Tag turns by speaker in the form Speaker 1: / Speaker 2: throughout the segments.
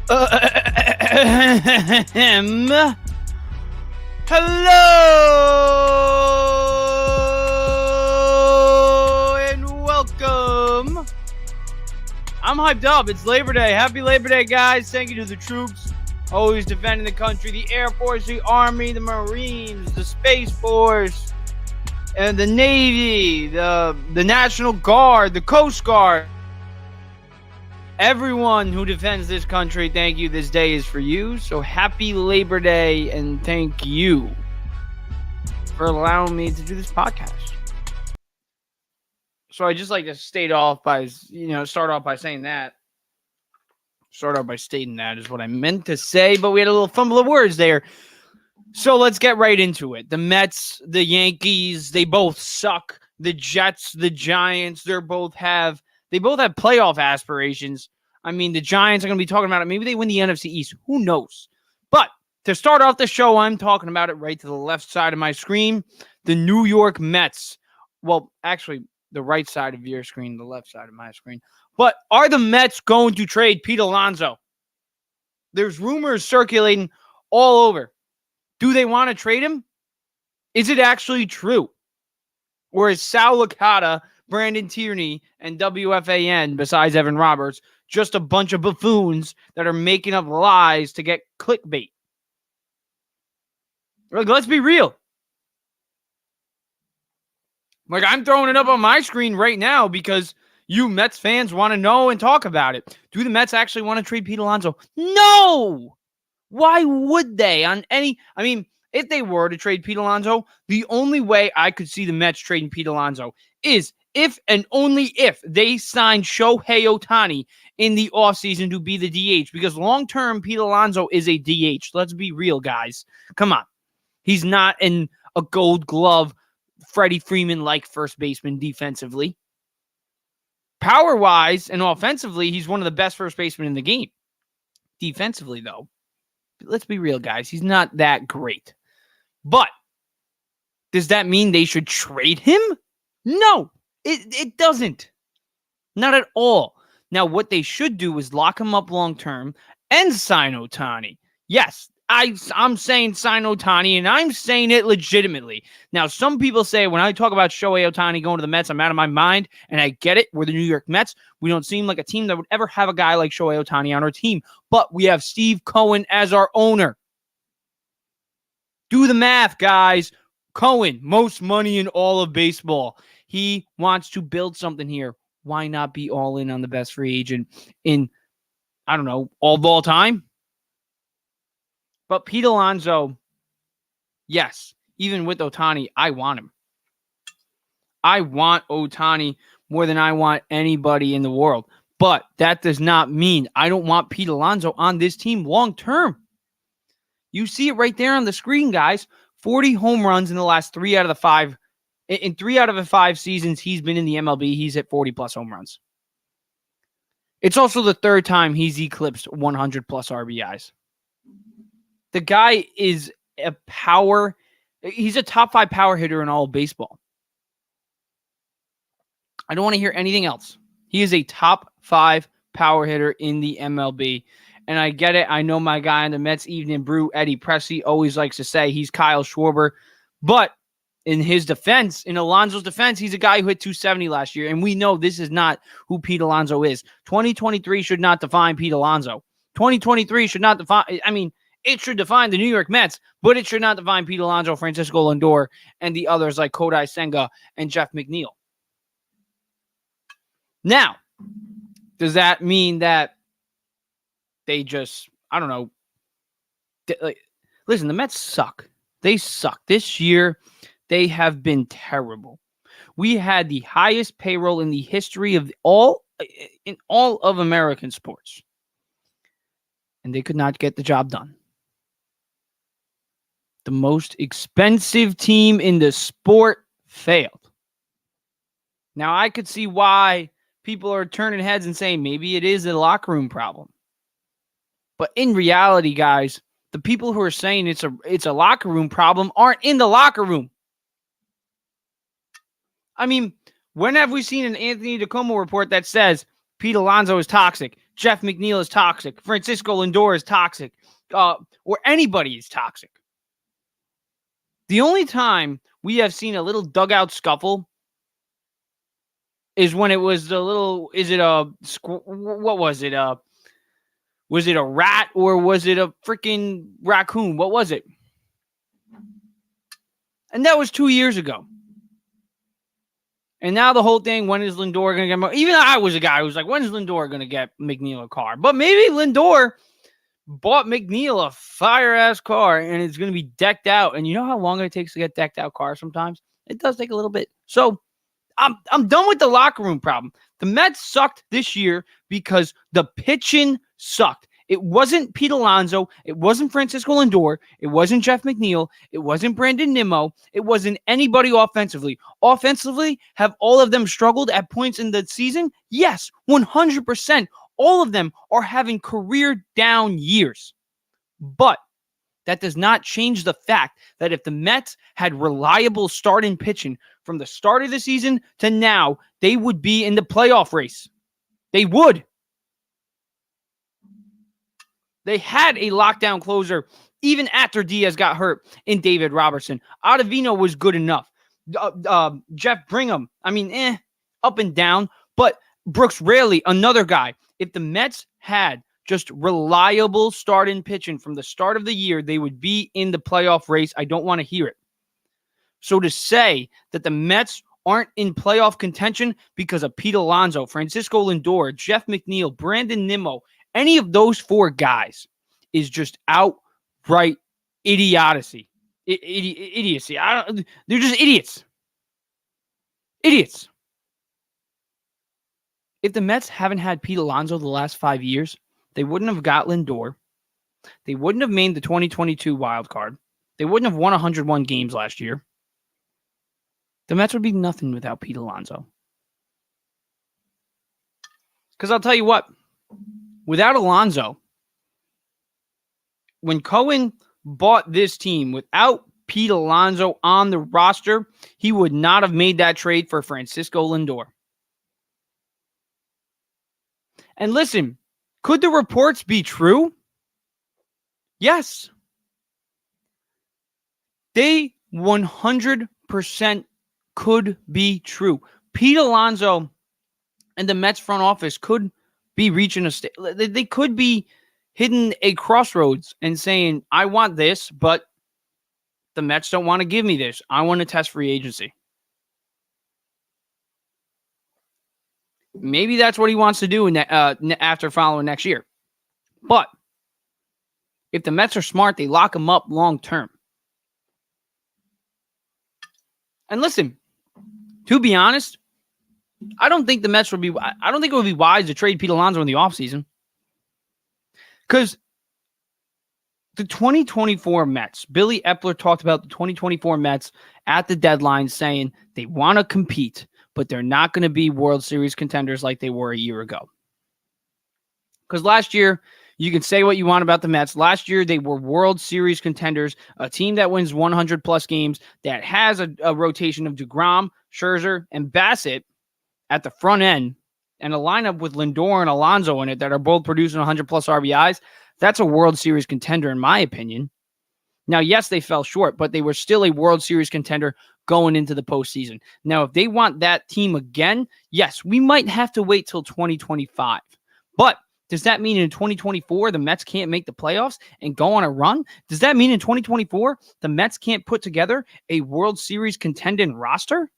Speaker 1: Hello and welcome. I'm hyped up. It's Labor Day. Happy Labor Day, guys. Thank you to the troops always defending the country, the Air Force, the Army, the Marines, the Space Force, and the Navy, the National Guard, the Coast Guard. Everyone who defends this country, thank you. This day is for you. So happy Labor Day, and thank you for allowing me to do this podcast. So I just like to start off by saying that. Start off by stating that is what I meant to say, but we had a little fumble of words there. So let's get right into it. The Mets, the Yankees, they both suck. The Jets, the Giants, they both have playoff aspirations. I mean, the Giants are going to be talking about it. Maybe they win the NFC East. Who knows? But to start off the show, I'm talking about it right to the left side of my screen. The New York Mets. Well, actually, the right side of your screen, the left side of my screen. But are the Mets going to trade Pete Alonso? There's rumors circulating all over. Do they want to trade him? Is it actually true? Or is Sal Licata, Brandon Tierney, and WFAN, besides Evan Roberts, just a bunch of buffoons that are making up lies to get clickbait? Like, let's be real. Like, I'm throwing it up on my screen right now because you Mets fans want to know and talk about it. Do the Mets actually want to trade Pete Alonso? No! Why would they? If they were to trade Pete Alonso, the only way I could see the Mets trading Pete Alonso is if and only if they sign Shohei Ohtani in the offseason to be the DH. Because long-term, Pete Alonso is a DH. Let's be real, guys. Come on. He's not in a gold glove, Freddie Freeman-like first baseman defensively. Power-wise and offensively, he's one of the best first basemen in the game. Defensively, though, let's be real, guys. He's not that great. But does that mean they should trade him? No, it doesn't. Not at all. Now, what they should do is lock him up long-term and sign Ohtani. Yes, I'm saying sign Ohtani, and I'm saying it legitimately. Now, some people say when I talk about Shohei Ohtani going to the Mets, I'm out of my mind, and I get it. We're the New York Mets. We don't seem like a team that would ever have a guy like Shohei Ohtani on our team, but we have Steve Cohen as our owner. Do the math, guys. Cohen, most money in all of baseball. He wants to build something here. Why not be all in on the best free agent in, all of all time? But Pete Alonso, yes, even with Ohtani, I want him. I want Ohtani more than I want anybody in the world. But that does not mean I don't want Pete Alonso on this team long term. You see it right there on the screen, guys. 40 home runs in the last 3 out of the 5. In 3 out of the 5 seasons he's been in the MLB, he's hit 40-plus home runs. It's also the third time he's eclipsed 100-plus RBIs. The guy is he's a top 5 power hitter in all of baseball. I don't want to hear anything else. He is a top 5 power hitter in the MLB. And I get it. I know my guy on the Mets Evening Brew, Eddie Pressey, always likes to say he's Kyle Schwarber. But in his defense, in Alonso's defense, he's a guy who hit 270 last year. And we know this is not who Pete Alonso is. 2023 should not define Pete Alonso. 2023 should not define, it should define the New York Mets, but it should not define Pete Alonso, Francisco Lindor, and the others like Kodai Senga and Jeff McNeil. Now, does that mean that they just, listen, the Mets suck. They suck. This year, they have been terrible. We had the highest payroll in the history of all of American sports. And they could not get the job done. The most expensive team in the sport failed. Now, I could see why people are turning heads and saying maybe it is a locker room problem. But in reality, guys, the people who are saying it's a locker room problem aren't in the locker room. When have we seen an Anthony DeComo report that says Pete Alonso is toxic? Jeff McNeil is toxic. Francisco Lindor is toxic. Or anybody is toxic. The only time we have seen a little dugout scuffle is when it was the little, what was it? Was it a rat or was it a freaking raccoon? What was it? And that was 2 years ago. And now the whole thing, when is Lindor going to get... Even I was a guy who was like, when is Lindor going to get McNeil a car? But maybe Lindor bought McNeil a fire-ass car and it's going to be decked out. And you know how long it takes to get decked out cars sometimes? It does take a little bit. So I'm done with the locker room problem. The Mets sucked this year because the pitching sucked. It wasn't Pete Alonso. It wasn't Francisco Lindor. It wasn't Jeff McNeil. It wasn't Brandon Nimmo. It wasn't anybody offensively. Offensively, have all of them struggled at points in the season? Yes, 100%. All of them are having career down years. But that does not change the fact that if the Mets had reliable starting pitching from the start of the season to now, they would be in the playoff race. They would. They had a lockdown closer even after Diaz got hurt in David Robertson. Ottavino was good enough. Jeff Brigham, up and down. But Brooks Raley, another guy. If the Mets had just reliable starting pitching from the start of the year, they would be in the playoff race. I don't want to hear it. So to say that the Mets aren't in playoff contention because of Pete Alonso, Francisco Lindor, Jeff McNeil, Brandon Nimmo, any of those four guys is just outright idiocy. Idiocy. They're just idiots. Idiots. If the Mets haven't had Pete Alonso the last 5 years, they wouldn't have got Lindor. They wouldn't have made the 2022 wild card. They wouldn't have won 101 games last year. The Mets would be nothing without Pete Alonso. Because I'll tell you what, without Alonso, when Cohen bought this team without Pete Alonso on the roster, he would not have made that trade for Francisco Lindor. And listen, could the reports be true? Yes. They 100% could be true. Pete Alonso and the Mets front office could be reaching a state. They could be hitting a crossroads and saying, I want this, but the Mets don't want to give me this. I want to test free agency. Maybe that's what he wants to do after following next year. But if the Mets are smart, they lock him up long term. And listen, to be honest, I don't think it would be wise to trade Pete Alonso in the offseason. Because the 2024 Mets, Billy Epler talked about the 2024 Mets at the deadline saying they want to compete, but they're not going to be World Series contenders like they were a year ago. Because last year, you can say what you want about the Mets. Last year, they were World Series contenders, a team that wins 100-plus games, that has a rotation of DeGrom, Scherzer, and Bassett at the front end, and a lineup with Lindor and Alonso in it that are both producing 100-plus RBIs. That's a World Series contender, in my opinion. Now, yes, they fell short, but they were still a World Series contender going into the postseason. Now, if they want that team again, yes, we might have to wait till 2025. But does that mean in 2024 the Mets can't make the playoffs and go on a run? Does that mean in 2024 the Mets can't put together a World Series contending roster?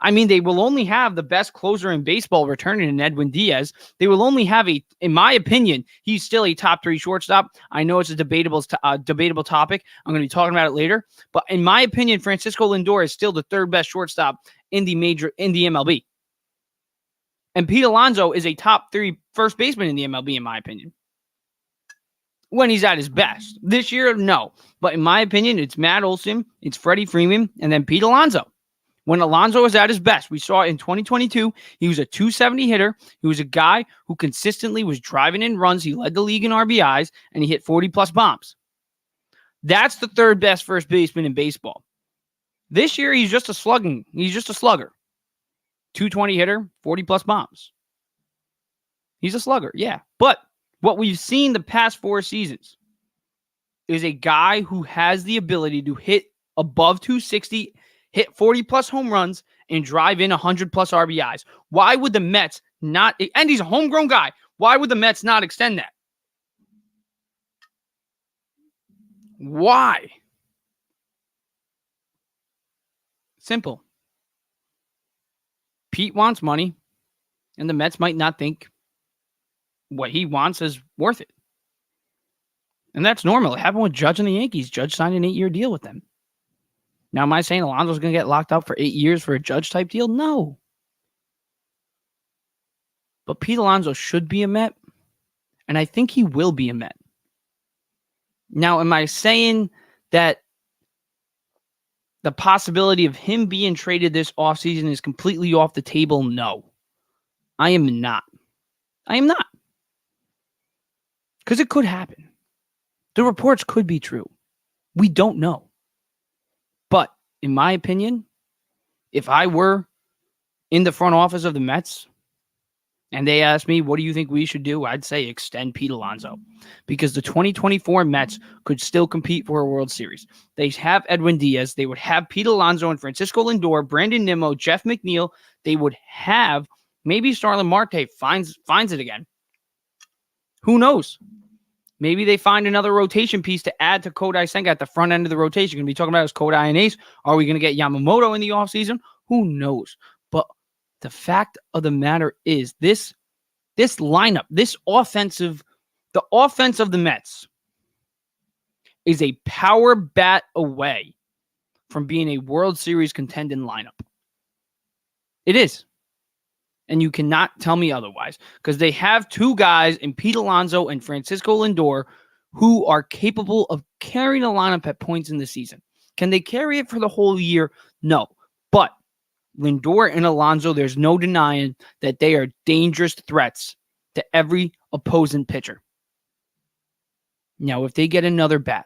Speaker 1: I mean, they will only have the best closer in baseball returning in Edwin Diaz. They will only have in my opinion, he's still a top 3 shortstop. I know it's a debatable topic. I'm going to be talking about it later. But in my opinion, Francisco Lindor is still the 3rd best shortstop in the MLB. And Pete Alonso is a top 3 first baseman in the MLB, in my opinion. When he's at his best. This year, no. But in my opinion, it's Matt Olson, it's Freddie Freeman, and then Pete Alonso. When Alonso was at his best, we saw in 2022, he was a 270 hitter. He was a guy who consistently was driving in runs. He led the league in RBIs, and he hit 40-plus bombs. That's the 3rd best first baseman in baseball. This year, he's just a slugger. 220 hitter, 40-plus bombs. He's a slugger, yeah. But what we've seen the past 4 seasons is a guy who has the ability to hit above 260, hit 40-plus home runs, and drive in 100-plus RBIs. Why would the Mets not, and he's a homegrown guy, why would the Mets not extend that? Why? Simple. Pete wants money, and the Mets might not think what he wants is worth it. And that's normal. It happened with Judge and the Yankees. Judge signed an 8-year deal with them. Now, am I saying Alonso's going to get locked up for 8 years for a Judge-type deal? No. But Pete Alonso should be a Met, and I think he will be a Met. Now, am I saying that the possibility of him being traded this offseason is completely off the table? No. I am not. I am not. Because it could happen. The reports could be true. We don't know. But in my opinion, if I were in the front office of the Mets and they asked me, what do you think we should do? I'd say extend Pete Alonso, because the 2024 Mets could still compete for a World Series. They have Edwin Diaz. They would have Pete Alonso and Francisco Lindor, Brandon Nimmo, Jeff McNeil. They would have maybe Starlin Marte finds it again. Who knows? Maybe they find another rotation piece to add to Kodai Senga at the front end of the rotation. Going to be talking about is Kodai and Ace. Are we going to get Yamamoto in the offseason? Who knows? But the fact of the matter is this lineup, the offense of the Mets is a power bat away from being a World Series contending lineup. It is. And you cannot tell me otherwise, because they have 2 guys in Pete Alonso and Francisco Lindor who are capable of carrying a lineup at points in the season. Can they carry it for the whole year? No. But Lindor and Alonso, there's no denying that they are dangerous threats to every opposing pitcher. Now, if they get another bat,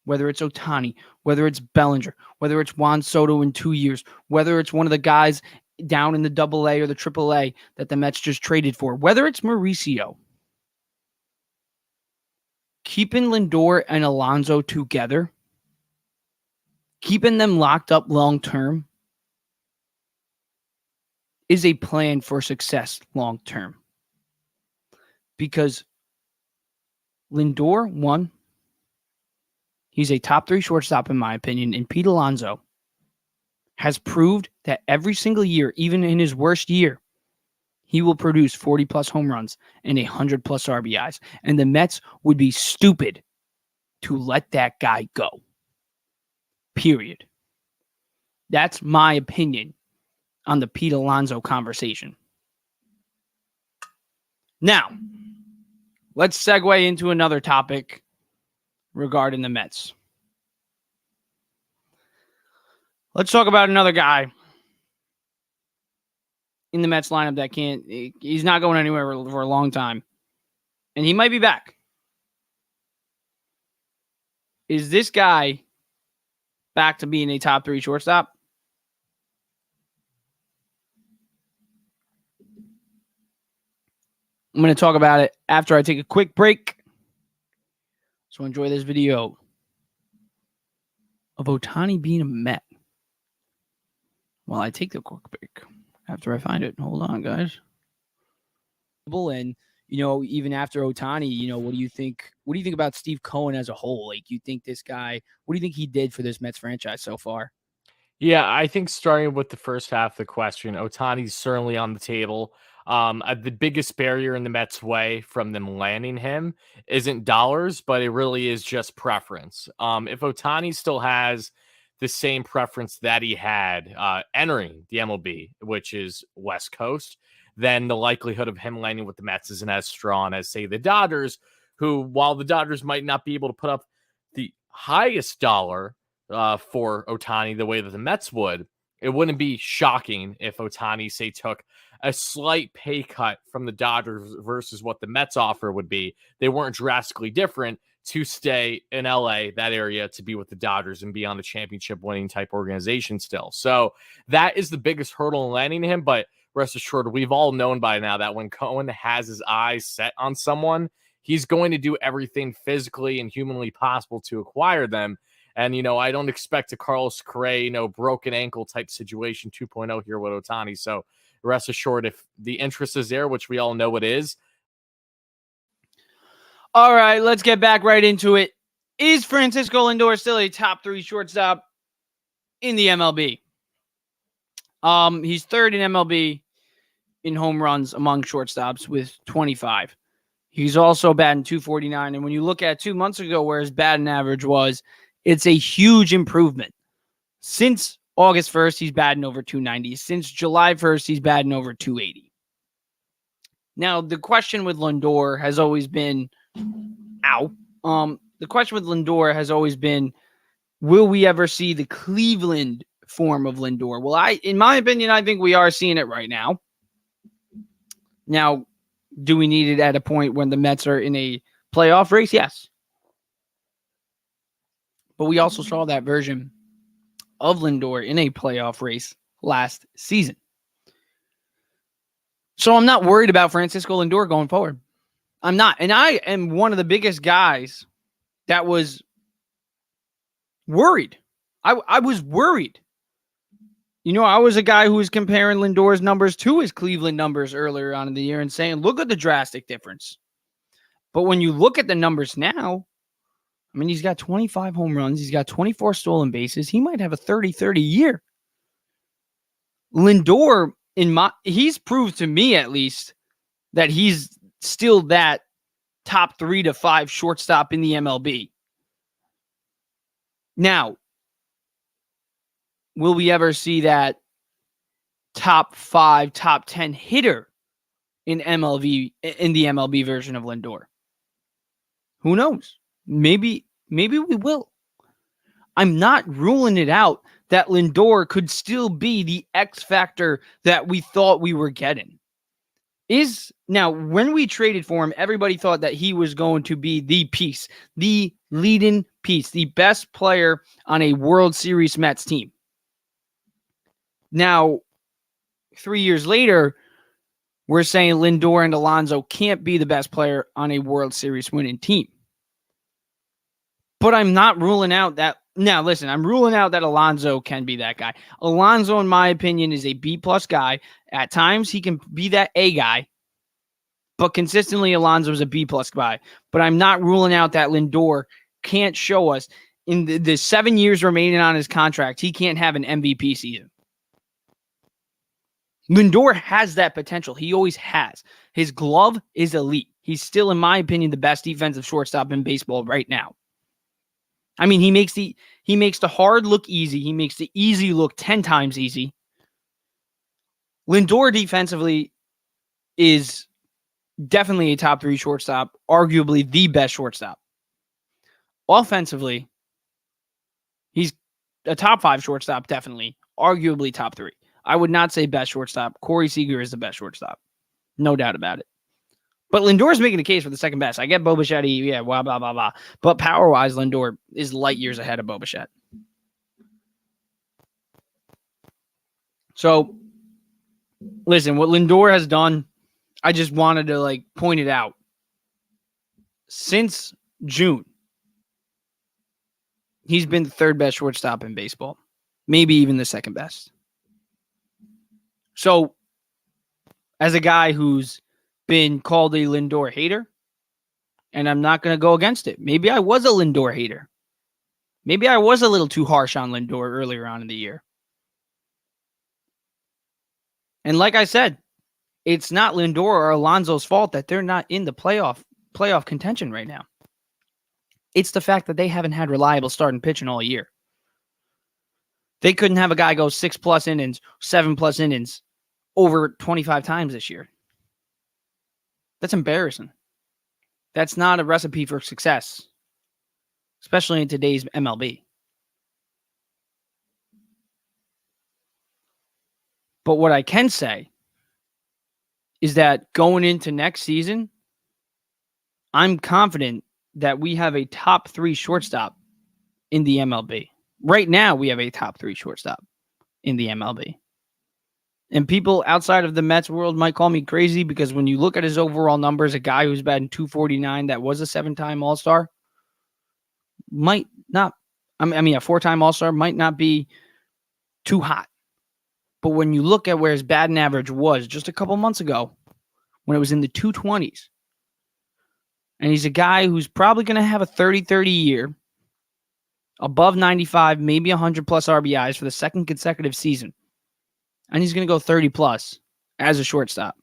Speaker 1: whether it's Ohtani, whether it's Bellinger, whether it's Juan Soto in 2 years, whether it's one of the guys down in the AA or the AAA that the Mets just traded for, whether it's Mauricio, keeping Lindor and Alonso together, keeping them locked up long-term, is a plan for success long-term. Because Lindor, 1, he's a top 3 shortstop in my opinion, and Pete Alonso has proved that every single year, even in his worst year, he will produce 40-plus home runs and 100-plus RBIs. And the Mets would be stupid to let that guy go. Period. That's my opinion on the Pete Alonso conversation. Now, let's segue into another topic regarding the Mets. Let's talk about another guy in the Mets lineup that he's not going anywhere for a long time. And he might be back. Is this guy back to being a top 3 shortstop? I'm going to talk about it after I take a quick break. So enjoy this video of Ohtani being a Met. While I take the quick break after I find it. Hold on, guys. And, even after Ohtani, what do you think? What do you think about Steve Cohen as a whole? Like, you think this guy, what do you think he did for this Mets franchise so far?
Speaker 2: Yeah, I think starting with the first half of the question, Ohtani's certainly on the table. The biggest barrier in the Mets' way from them landing him isn't dollars, but it really is just preference. If Ohtani still has the same preference that he had entering the MLB, which is West Coast, then the likelihood of him landing with the Mets isn't as strong as, say, the Dodgers, who, while the Dodgers might not be able to put up the highest dollar for Ohtani the way that the Mets would, it wouldn't be shocking if Ohtani, say, took a slight pay cut from the Dodgers versus what the Mets offer would be. They weren't drastically different to stay in LA, that area, to be with the Dodgers and be on a championship winning type organization still. So that is the biggest hurdle in landing him. But rest assured, we've all known by now that when Cohen has his eyes set on someone, he's going to do everything physically and humanly possible to acquire them. And, I don't expect a Carlos Correa, broken ankle type situation 2.0 here with Ohtani. So rest assured, if the interest is there, which we all know it is.
Speaker 1: All right, let's get back right into it. Is Francisco Lindor still a top 3 shortstop in the MLB? He's third in MLB in home runs among shortstops with 25. He's also batting .249. And when you look at 2 months ago where his batting average was, it's a huge improvement. Since August 1st, he's batting over .290. Since July 1st, he's batting over .280. Now, the question with Lindor has always been, the question with Lindor has always been, will we ever see the Cleveland form of Lindor? Well, in my opinion, I think we are seeing it right now. Now, do we need it at a point when the Mets are in a playoff race? Yes. But we also saw that version of Lindor in a playoff race last season. So I'm not worried about Francisco Lindor going forward. I'm not. And I am one of the biggest guys that was worried. I was worried. I was a guy who was comparing Lindor's numbers to his Cleveland numbers earlier on in the year and saying, look at the drastic difference. But when you look at the numbers now, he's got 25 home runs. He's got 24 stolen bases. He might have a 30-30 year. Lindor, he's proved to me at least that he's still that top 3 to 5 shortstop in the MLB. Now, will we ever see that top 5, top 10 hitter in the MLB version of Lindor? Who knows? Maybe we will. I'm not ruling it out that Lindor could still be the X factor that we thought we were getting. Now, when we traded for him, everybody thought that he was going to be the piece, the leading piece, the best player on a World Series Mets team. Now, 3 years later, we're saying Lindor and Alonso can't be the best player on a World Series winning team. But I'm not ruling out that. Now, listen, I'm ruling out that Alonso can be that guy. Alonso, in my opinion, is a B-plus guy. At times, he can be that A guy. But consistently, Alonso is a B-plus guy. But I'm not ruling out that Lindor can't show us in the 7 years remaining on his contract, he can't have an MVP season. Lindor has that potential. He always has. His glove is elite. He's still, in my opinion, the best defensive shortstop in baseball right now. He makes the hard look easy. He makes the easy look 10 times easy. Lindor defensively is definitely a top 3 shortstop, arguably the best shortstop. Offensively, he's a top 5 shortstop, definitely, arguably top 3. I would not say best shortstop. Corey Seager is the best shortstop. No doubt about it. But Lindor's making the case for the second best. I get Bo Bichette, blah, blah, blah, blah. But power-wise, Lindor is light years ahead of Bo Bichette. So, listen, what Lindor has done, I just wanted to point it out. Since June, he's been the third best shortstop in baseball. Maybe even the second best. So, as a guy who's been called a Lindor hater, and I'm not going to go against it. Maybe I was a Lindor hater. Maybe I was a little too harsh on Lindor earlier on in the year. And like I said, it's not Lindor or Alonso's fault that they're not in the playoff contention right now. It's the fact that they haven't had reliable starting pitching all year. They couldn't have a guy go 6+ innings, 7+ innings over 25 times this year. That's embarrassing. That's not a recipe for success, especially in today's MLB. But what I can say is that going into next season, I'm confident that we have a top 3 shortstop in the MLB. Right now, we have a top 3 shortstop in the MLB. And people outside of the Mets world might call me crazy because when you look at his overall numbers, a guy who's batting 249 that was a 7-time All-Star might not, a 4-time All-Star might not be too hot. But when you look at where his batting average was just a couple months ago, when it was in the 220s, and he's a guy who's probably going to have a 30-30 year, above 95, maybe 100 plus RBIs for the second consecutive season. And he's going to go 30 plus as a shortstop.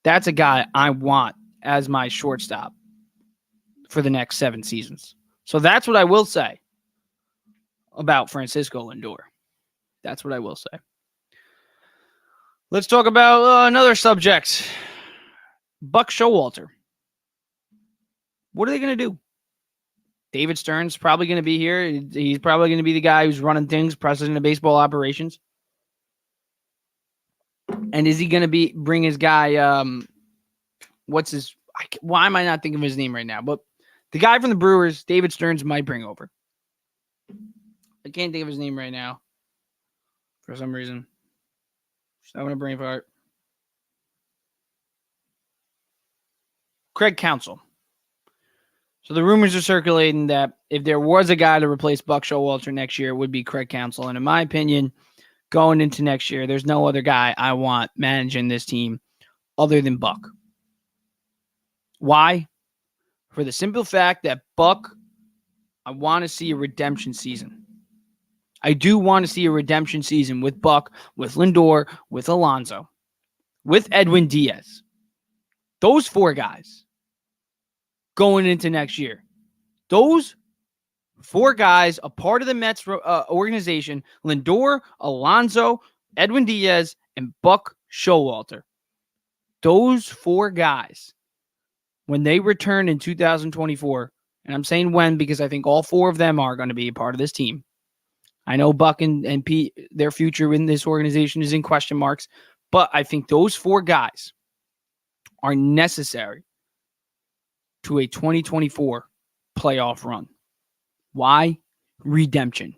Speaker 1: That's a guy I want as my shortstop for the next 7 seasons. So that's what I will say about Francisco Lindor. That's what I will say. Let's talk about another subject. Buck Showalter. What are they going to do? David Stern's probably going to be here. He's probably going to be the guy who's running things, president of baseball operations. And is he going to bring his guy, why am I not thinking of his name right now? But the guy from the Brewers, David Stearns, might bring over. I can't think of his name right now for some reason. Just having a brain fart. Craig Counsell. So the rumors are circulating that if there was a guy to replace Buck Showalter next year, it would be Craig Counsell. And in my opinion, going into next year, there's no other guy I want managing this team other than Buck. Why? For the simple fact that Buck, I want to see a redemption season. I do want to see a redemption season with Buck, with Lindor, with Alonso, with Edwin Diaz. Those 4 guys going into next year. Those 4 guys, a part of the Mets organization, Lindor, Alonso, Edwin Diaz, and Buck Showalter. Those 4 guys, when they return in 2024, and I'm saying when because I think all 4 of them are going to be a part of this team. I know Buck and Pete, their future in this organization is in question marks, but I think those 4 guys are necessary to a 2024 playoff run. Why? Redemption.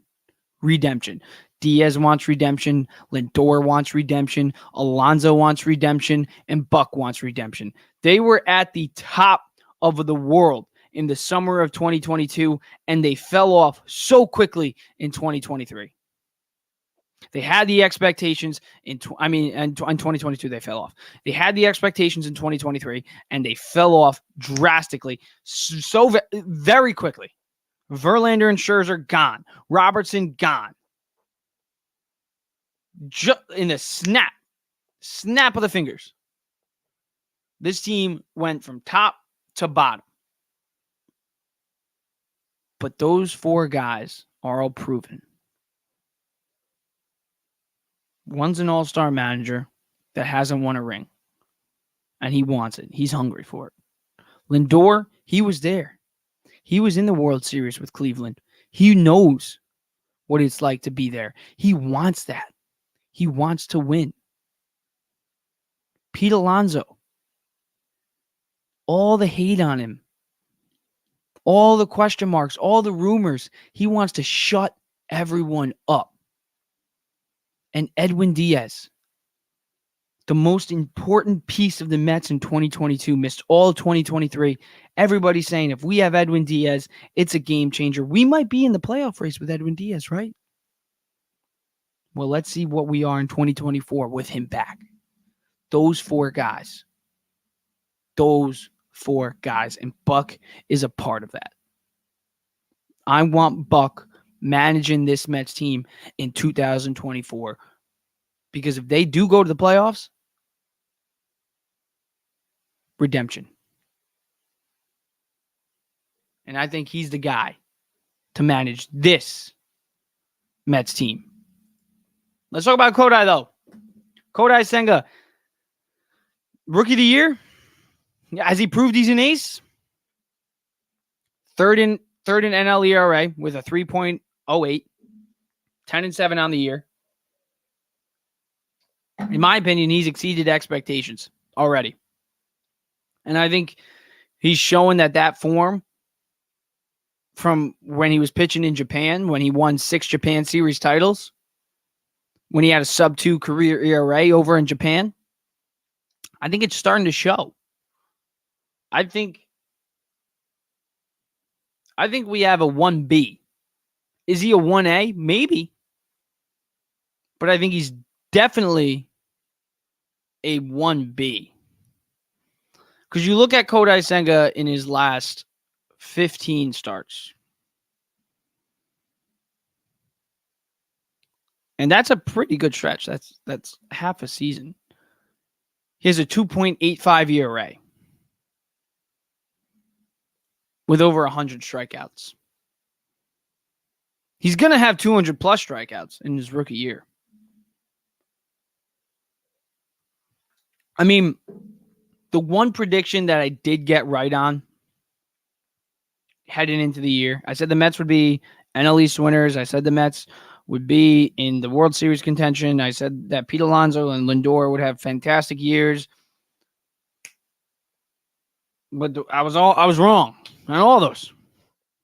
Speaker 1: Diaz wants redemption. Lindor wants redemption. Alonso wants redemption. And Buck wants redemption. They were at the top of the world in the summer of 2022, and they fell off so quickly in 2023. They had the expectations in 2022 they fell off. They had the expectations in 2023 and they fell off drastically so very quickly. Verlander and Scherzer gone. Robertson gone. In the snap of the fingers. This team went from top to bottom. But those 4 guys are all proven. One's an all-star manager that hasn't won a ring. And he wants it. He's hungry for it. Lindor, he was there. He was in the World Series with Cleveland. He knows what it's like to be there. He wants that. He wants to win. Pete Alonso. All the hate on him. All the question marks. All the rumors. He wants to shut everyone up. And Edwin Diaz, the most important piece of the Mets in 2022, missed all 2023. Everybody's saying if we have Edwin Diaz, it's a game changer. We might be in the playoff race with Edwin Diaz, right? Well, let's see what we are in 2024 with him back. Those 4 guys. Those 4 guys. And Buck is a part of that. I want Buck managing this Mets team in 2024. Because if they do go to the playoffs, redemption. And I think he's the guy to manage this Mets team. Let's talk about Kodai, though. Kodai Senga, Rookie of the Year. Has he proved he's an ace? Third in NL ERA with a 3.08, 10-7 on the year. In my opinion, he's exceeded expectations already. And I think he's showing that form from when he was pitching in Japan, when he won 6 Japan Series titles, when he had a sub-2 career ERA over in Japan. I think it's starting to show. I think we have a 1B. Is he a 1A? Maybe. But I think he's definitely a 1B. Because you look at Kodai Senga in his last 15 starts. And that's a pretty good stretch. That's half a season. He has a 2.85 ERA with over 100 strikeouts. He's going to have 200 plus strikeouts in his rookie year. I mean, the one prediction that I did get right on heading into the year, I said the Mets would be NL East winners. I said the Mets would be in the World Series contention. I said that Pete Alonso and Lindor would have fantastic years. But I was wrong on all those.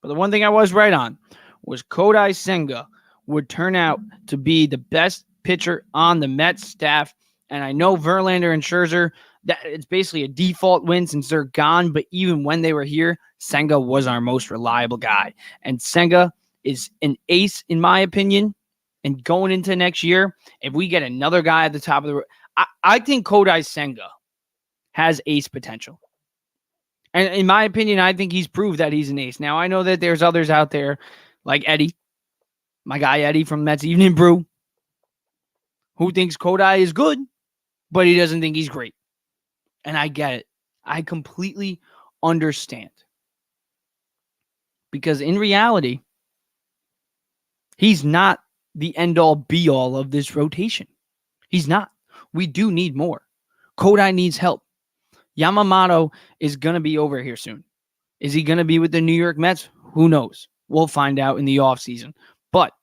Speaker 1: But the one thing I was right on was Kodai Senga would turn out to be the best pitcher on the Mets staff. And I know Verlander and Scherzer, that it's basically a default win since they're gone. But even when they were here, Senga was our most reliable guy. And Senga is an ace, in my opinion. And going into next year, if we get another guy at the top of the road, I think Kodai Senga has ace potential. And in my opinion, I think he's proved that he's an ace. Now, I know that there's others out there like Eddie, my guy Eddie from Mets Evening Brew, who thinks Kodai is good, but he doesn't think he's great. And I get it. I completely understand. Because in reality, he's not the end-all, be-all of this rotation. He's not. We do need more. Kodai needs help. Yamamoto is going to be over here soon. Is he going to be with the New York Mets? Who knows? We'll find out in the offseason. But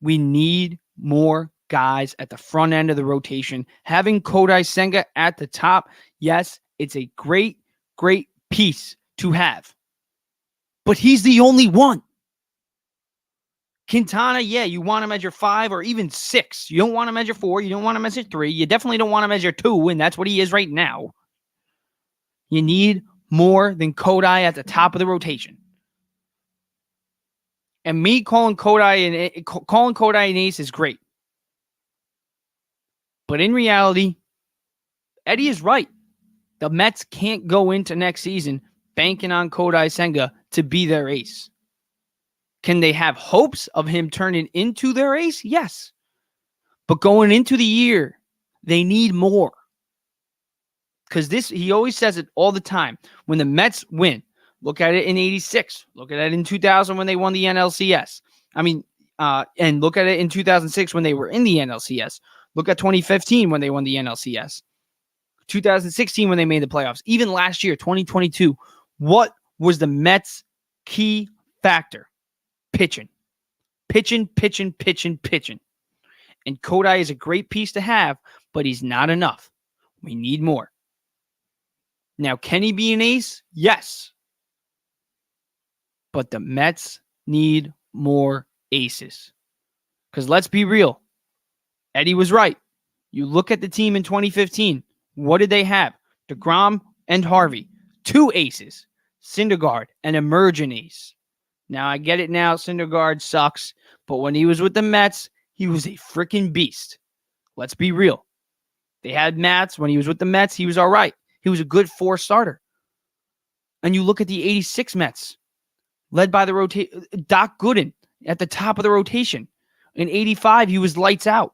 Speaker 1: we need more guys at the front end of the rotation. Having Kodai Senga at the top, yes, it's a great, great piece to have. But he's the only one. Quintana, yeah, you want him as your 5 or even 6. You don't want him as your 4. You don't want him as your 3. You definitely don't want him as your 2, and that's what he is right now. You need more than Kodai at the top of the rotation. And me calling Kodai an ace is great. But in reality, Eddie is right. The Mets can't go into next season banking on Kodai Senga to be their ace. Can they have hopes of him turning into their ace? Yes. But going into the year, they need more. Because he always says it all the time. When the Mets win, look at it in 86. Look at it in 2000 when they won the NLCS. And look at it in 2006 when they were in the NLCS. Look at 2015 when they won the NLCS. 2016 when they made the playoffs. Even last year, 2022. What was the Mets' key factor? Pitching. And Kodai is a great piece to have, but he's not enough. We need more. Now, can he be an ace? Yes. But the Mets need more aces. Because let's be real. Eddie was right. You look at the team in 2015. What did they have? DeGrom and Harvey. 2 aces. Syndergaard, an emergent ace. Now, I get it now. Syndergaard sucks. But when he was with the Mets, he was a freaking beast. Let's be real. They had Mats. When he was with the Mets, he was all right. He was a good 4 starter. And you look at the 86 Mets, led by the Doc Gooden at the top of the rotation. In 85, he was lights out.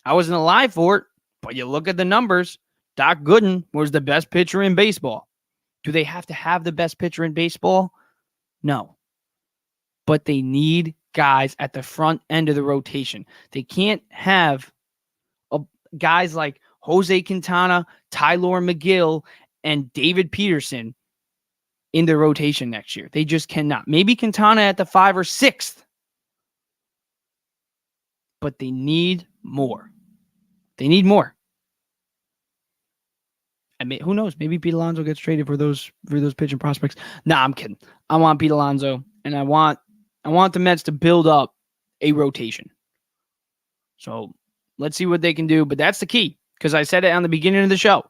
Speaker 1: I wasn't alive for it, but you look at the numbers. Doc Gooden was the best pitcher in baseball. Do they have to have the best pitcher in baseball? No. But they need guys at the front end of the rotation. They can't have guys like Jose Quintana, Tyler McGill, and David Peterson in the rotation next year. They just cannot. Maybe Quintana at the 5 or 6th. But they need more. They need more. I mean, who knows? Maybe Pete Alonso gets traded for those pitching prospects. Nah, I'm kidding. I want Pete Alonso, and I want the Mets to build up a rotation. So let's see what they can do. But that's the key, because I said it on the beginning of the show.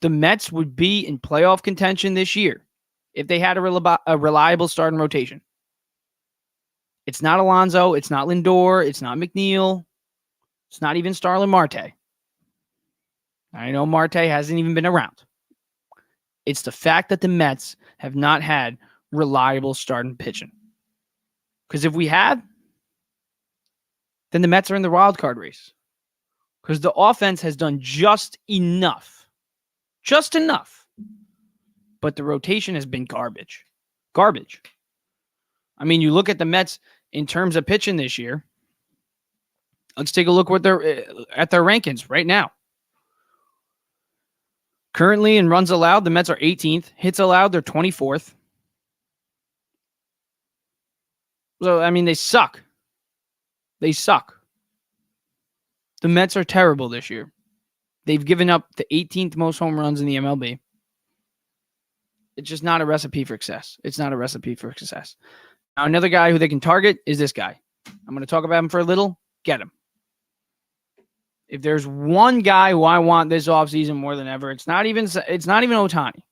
Speaker 1: The Mets would be in playoff contention this year if they had a reliable starting rotation. It's not Alonso. It's not Lindor. It's not McNeil. It's not even Starlin Marte. I know Marte hasn't even been around. It's the fact that the Mets have not had reliable starting pitching. Because if we had, then the Mets are in the wild card race. Because the offense has done just enough. Just enough. But the rotation has been garbage. Garbage. I mean, you look at the Mets in terms of pitching this year. Let's take a look at their rankings right now. Currently in runs allowed, the Mets are 18th. Hits allowed, they're 24th. So, I mean, they suck. They suck. The Mets are terrible this year. They've given up the 18th most home runs in the MLB. It's just not a recipe for success. It's not a recipe for success. Now, another guy who they can target is this guy. I'm going to talk about him for a little. Get him. If there's one guy who I want this offseason more than ever, it's not even Ohtani.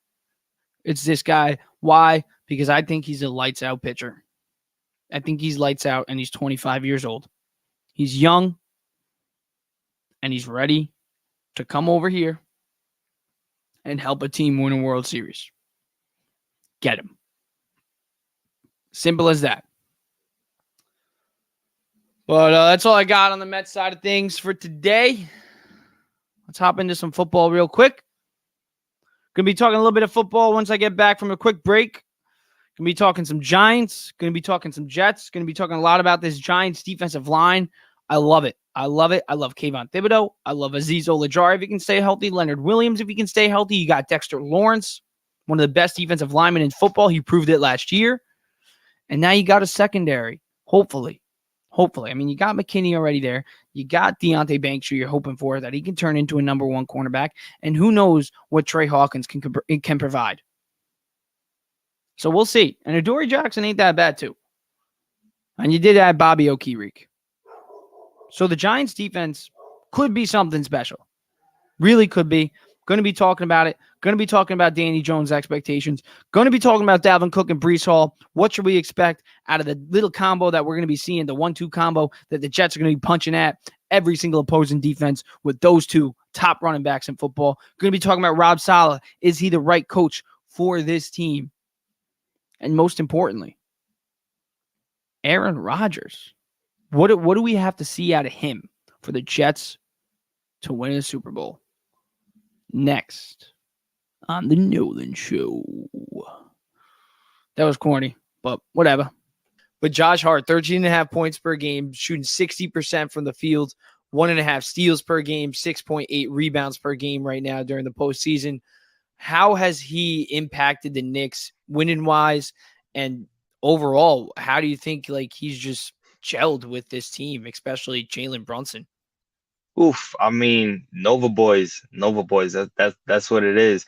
Speaker 1: It's this guy. Why? Because I think he's a lights out pitcher. I think he's lights out, and he's 25 years old. He's young, and he's ready to come over here and help a team win a World Series. Get him. Simple as that. But that's all I got on the Mets side of things for today. Let's hop into some football real quick. Going to be talking a little bit of football once I get back from a quick break. Going to be talking some Giants. Going to be talking some Jets. Going to be talking a lot about this Giants defensive line. I love it. I love it. I love Kayvon Thibodeau. I love Azeez Ojulari if he can stay healthy. Leonard Williams if he can stay healthy. You got Dexter Lawrence, one of the best defensive linemen in football. He proved it last year. And now you got a secondary, hopefully. Hopefully. I mean, you got McKinney already there. You got Deontay Banks who you're hoping for, that he can turn into a number one cornerback. And who knows what Trey Hawkins can provide. So we'll see. And Adoree Jackson ain't that bad too. And you did add Bobby Okereke. So the Giants defense could be something special. Really could be. Going to be talking about it. Going to be talking about Danny Jones' expectations. Going to be talking about Dalvin Cook and Breece Hall. What should we expect out of the little combo that we're going to be seeing, the 1-2 combo that the Jets are going to be punching at every single opposing defense with those two top running backs in football. Going to be talking about Rob Saleh. Is he the right coach for this team? And most importantly, Aaron Rodgers. What do we have to see out of him for the Jets to win a Super Bowl? Next on the Nolan Show. That was corny, but whatever. But Josh Hart, 13.5 points per game, shooting 60% from the field, 1.5 steals per game, 6.8 rebounds per game right now during the postseason. How has he impacted the Knicks winning-wise? And overall, how do you think he's just gelled with this team, especially Jalen Brunson?
Speaker 3: Oof, I mean, Nova Boys. That's what it is.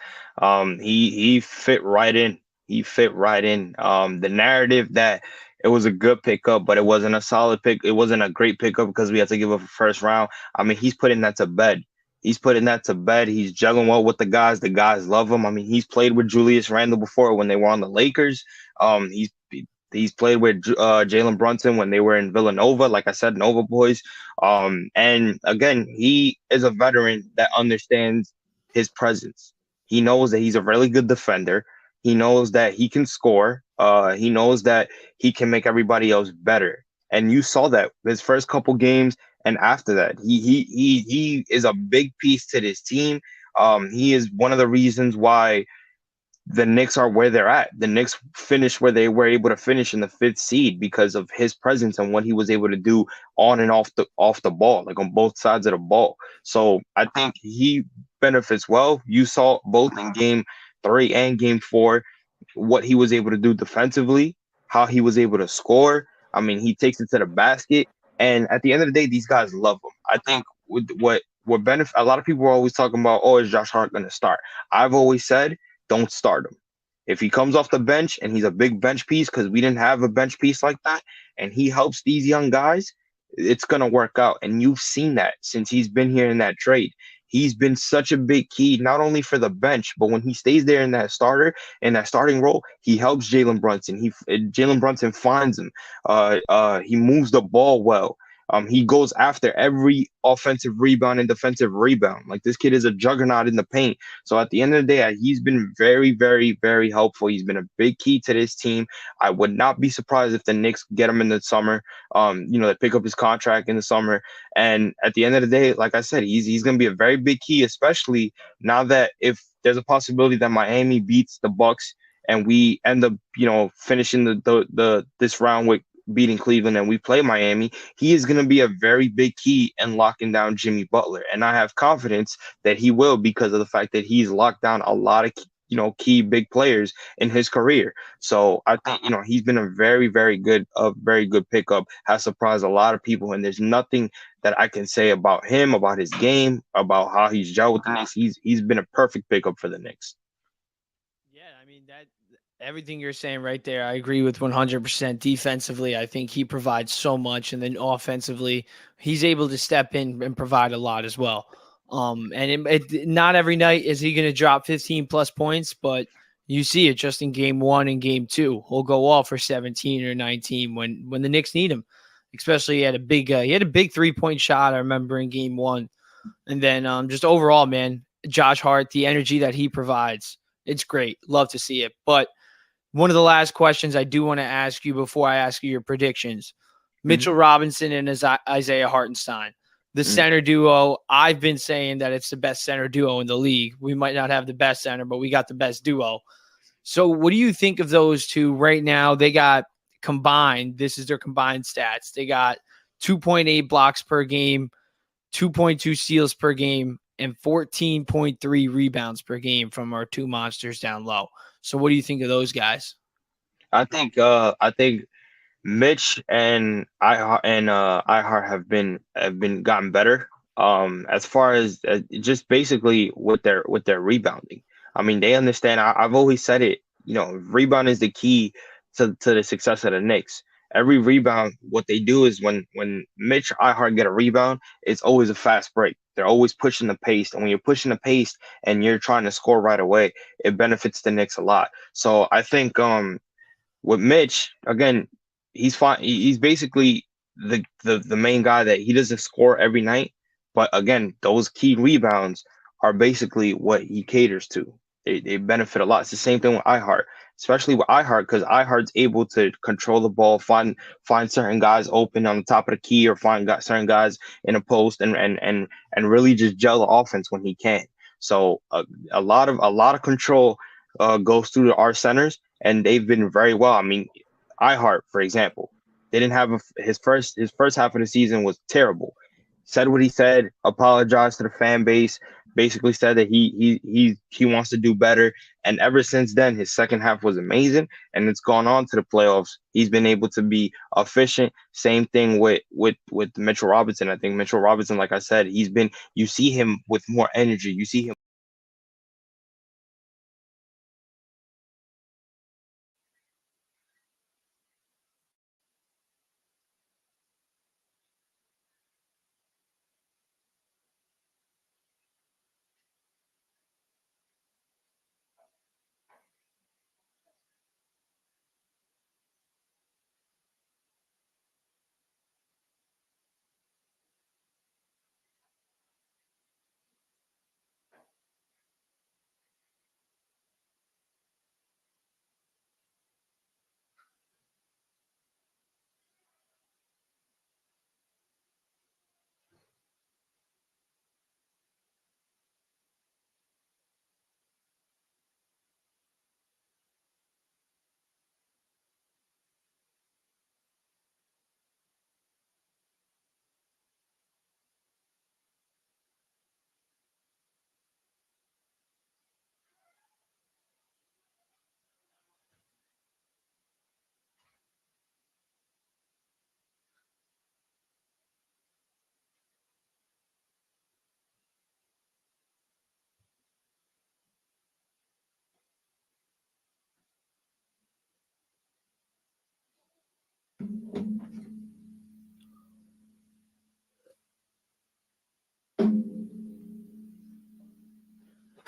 Speaker 3: He fit right in. The narrative that it was a good pickup, but it wasn't a solid pick. It wasn't a great pickup because we had to give up a first round. I mean, he's putting that to bed. He's gelling well with the guys. The guys love him. I mean, he's played with Julius Randle before when they were on the Lakers. He's played with Jalen Brunson when they were in Villanova. Like I said, Nova Boys. And again, he is a veteran that understands his presence. He knows that he's a really good defender. He knows that he can score. He knows that he can make everybody else better. And you saw that his first couple games. And after that, he is a big piece to this team. He is one of the reasons why the Knicks are where they're at. The Knicks finished where they were able to finish in the 5th seed because of his presence and what he was able to do on and off the ball, like on both sides of the ball. So I think he benefits well. You saw both in game 3 and game 4 what he was able to do defensively, how he was able to score. I mean, he takes it to the basket. And at the end of the day, these guys love him. I think with what benefit, a lot of people are always talking about, oh, is Josh Hart going to start? I've always said, don't start him. If he comes off the bench and he's a big bench piece, because we didn't have a bench piece like that, and he helps these young guys, it's gonna work out. And you've seen that since he's been here in that trade. He's been such a big key, not only for the bench, but when he stays there in that starting role, he helps Jalen Brunson. Jalen Brunson finds him. He moves the ball well. He goes after every offensive rebound and defensive rebound. Like, this kid is a juggernaut in the paint. So at the end of the day, he's been very, very, very helpful. He's been a big key to this team. I would not be surprised if the Knicks get him in the summer. They pick up his contract in the summer. And at the end of the day, like I said, he's going to be a very big key, especially now that if there's a possibility that Miami beats the Bucks and we end up, finishing this round with beating Cleveland and we play Miami, he is going to be a very big key in locking down Jimmy Butler. And I have confidence that he will, because of the fact that he's locked down a lot of key big players in his career. So I think he's been a very, very good pickup. Has surprised a lot of people, and there's nothing that I can say about him, about his game, about how he's gelled with the Knicks. He's been a perfect pickup for the Knicks.
Speaker 1: Yeah, I mean, that everything you're saying right there, I agree with 100%. Defensively, I think he provides so much, and then offensively, he's able to step in and provide a lot as well. And not every night is he going to drop 15 plus points, but you see it just in game 1 and game 2. He'll go off for 17 or 19 when the Knicks need him. Especially he had a big 3-point shot, I remember, in game 1. And then just overall, man, Josh Hart, the energy that he provides, it's great. Love to see it. But one of the last questions I do want to ask you before I ask you your predictions, Mitchell Robinson and Isaiah Hartenstein, the center duo. I've been saying that it's the best center duo in the league. We might not have the best center, but we got the best duo. So what do you think of those two right now? They got combined. This is their combined stats. They got 2.8 blocks per game, 2.2 steals per game, and 14.3 rebounds per game from our two monsters down low. So what do you think of those guys?
Speaker 3: I think Mitch and iHeart have been gotten better. As far as just basically with their rebounding. I mean, they understand. I've always said it. Rebound is the key to the success of the Knicks. Every rebound, what they do is when Mitch or iHeart get a rebound, it's always a fast break. They're always pushing the pace, and when you're pushing the pace and you're trying to score right away, it benefits the Knicks a lot. So I think with Mitch, again, he's fine. He's basically the main guy that he doesn't score every night, but again, those key rebounds are basically what he caters to. They benefit a lot. It's the same thing with iHeart, especially with iHeart, because iHeart's able to control the ball, find certain guys open on the top of the key, or certain guys in a post, and really just gel the offense when he can. So a lot of control goes through our centers, and they've been very well. I mean, iHeart, for example, they didn't have his first half of the season was terrible. Said what he said, apologized to the fan base, basically said that he wants to do better. And ever since then, his second half was amazing, and it's gone on to the playoffs. He's been able to be efficient. Same thing with Mitchell Robinson. I think Mitchell Robinson, like I said, you see him with more energy. You see him.